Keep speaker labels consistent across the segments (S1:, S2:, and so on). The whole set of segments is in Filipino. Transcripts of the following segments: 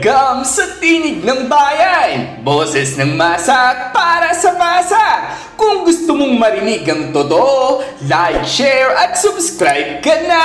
S1: Welcome sa Tinig ng Bayan! Boses ng masa para sa masa! Kung gusto mong marinig ang totoo, like, share at subscribe ka na!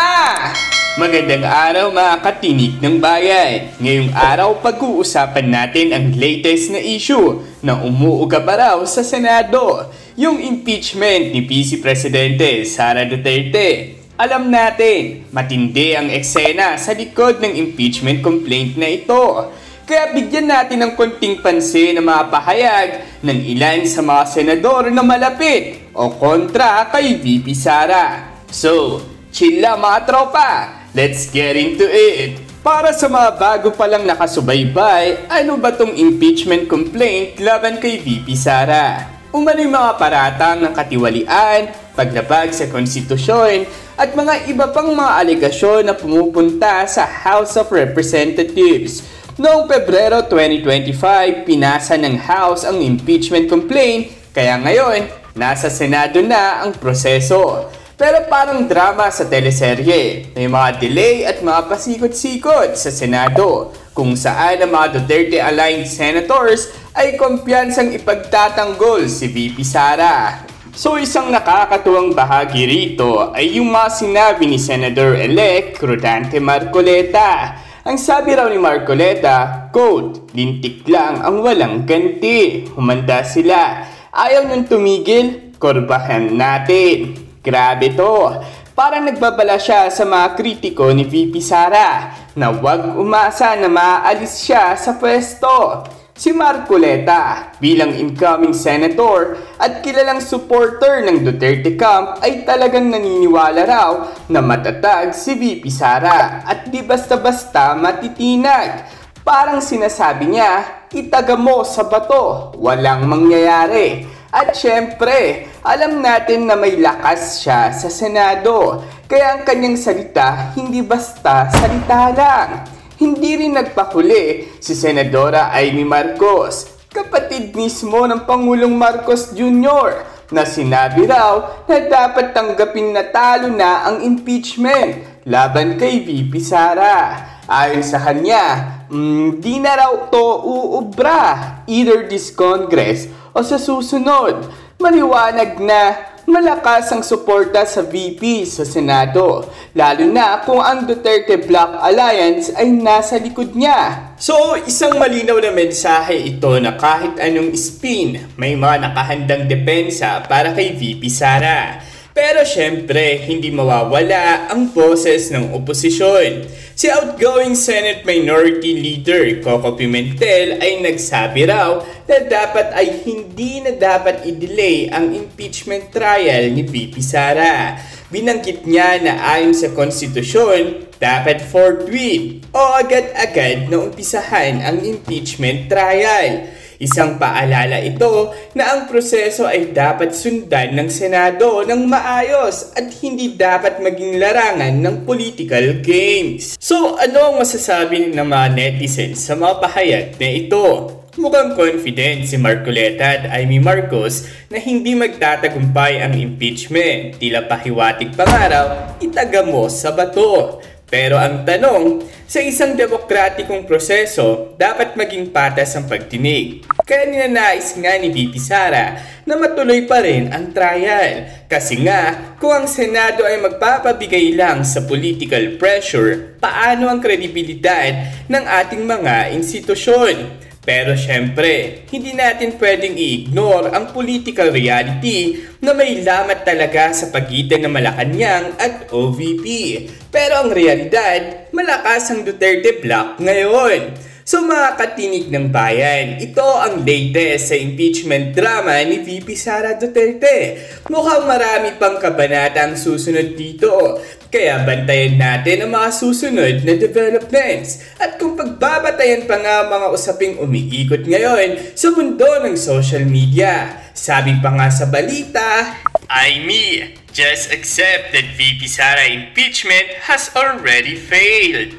S1: Magandang araw mga katinig ng bayan! Ngayong araw pag-uusapan natin ang latest na issue na umuuga pa raw sa Senado, yung impeachment ni Vice Presidente Sara Duterte. Alam natin, matindi ang eksena sa likod ng impeachment complaint na ito. Kaya bigyan natin ng konting pansin ang mga pahayag ng ilan sa mga senador na malapit o kontra kay VP Sara. So, chill lang mga tropa! Let's get into it! Para sa mga bago pa lang nakasubaybay, ano ba tong impeachment complaint laban kay VP Sara? Umano'y mga paratang ng katiwalian, paglabag sa konstitusyon, at mga iba pang mga alegasyon na pumupunta sa House of Representatives. Noong Pebrero 2025, pinasa ng House ang impeachment complaint, kaya ngayon, nasa Senado na ang proseso. Pero parang drama sa teleserye, may mga delay at mga pasikot-sikot sa Senado, kung saan ang mga Duterte-aligned senators ay kumpiyansang ipagtatanggol si VP Sara. So isang nakakatuwang bahagi rito ay yung mga sinabi ni Senator-elect Rodante Marcoleta. Ang sabi raw ni Marcoleta, quote, "Lintik lang ang walang ganti. Humanda sila. Ayaw nang tumigil, korbahan natin." Grabe to. Parang nagbabala siya sa mga kritiko ni VP Sara na huwag umasa na maaalis siya sa pwesto. Si Marcoleta, bilang incoming senator at kilalang supporter ng Duterte camp, ay talagang naniniwala raw na matatag si VP Sara at di basta-basta matitinag. Parang sinasabi niya, itaga mo sa bato, walang mangyayari. At syempre, alam natin na may lakas siya sa Senado, kaya ang kanyang salita hindi basta salita lang. Hindi rin nagpahuli si Senadora Amy Marcos, kapatid mismo ng Pangulong Marcos Jr., na sinabi raw na dapat tanggapin na talo na ang impeachment laban kay VP Sara. Ayon sa kanya, di na raw to uubra either this Congress o sa susunod. Maliwanag na malakas ang suporta sa VP sa Senado, lalo na kung ang Duterte Black Alliance ay nasa likod niya. So, isang malinaw na mensahe ito na kahit anong spin, may mga nakahandang depensa para kay VP Sara. Pero syempre, hindi mawawala ang boses ng oposisyon. Si outgoing Senate Minority Leader Coco Pimentel ay nagsabi raw na dapat ay hindi na dapat i-delay ang impeachment trial ni VP Sara. Binanggit niya na ayon sa konstitusyon, dapat forthwith o agad-agad na umpisahan ang impeachment trial. Isang paalala ito na ang proseso ay dapat sundan ng Senado ng maayos at hindi dapat maging larangan ng political games. So ano ang masasabi ng mga netizens sa mga pahayag na ito? Mukhang confident si Marcoleta at Amy Marcos na hindi magtatagumpay ang impeachment. Tila pahiwatig pangaraw, itaga mo sa bato. Pero ang tanong, sa isang demokratikong proseso, dapat maging patas ang pagtinig. Kaya ninanais nga ni VP Sara na matuloy pa rin ang trial. Kasi nga, kung ang Senado ay magpapabigay lang sa political pressure, paano ang kredibilidad ng ating mga institusyon? Pero syempre, hindi natin pwedeng i-ignore ang political reality na may lamat talaga sa pagitan ng Malacanang at OVP. Pero ang realidad, malakas ang Duterte Block ngayon. So mga katinig ng bayan, ito ang latest sa impeachment drama ni VP Sara Duterte. Mukhang marami pang kabanata ang susunod dito. Kaya bantayan natin ang mga susunod na developments. At kung pagbabatayan pa nga mga usaping umiikot ngayon sa mundo ng social media. Sabi pa nga sa balita, just accept that VP Sara impeachment has already failed.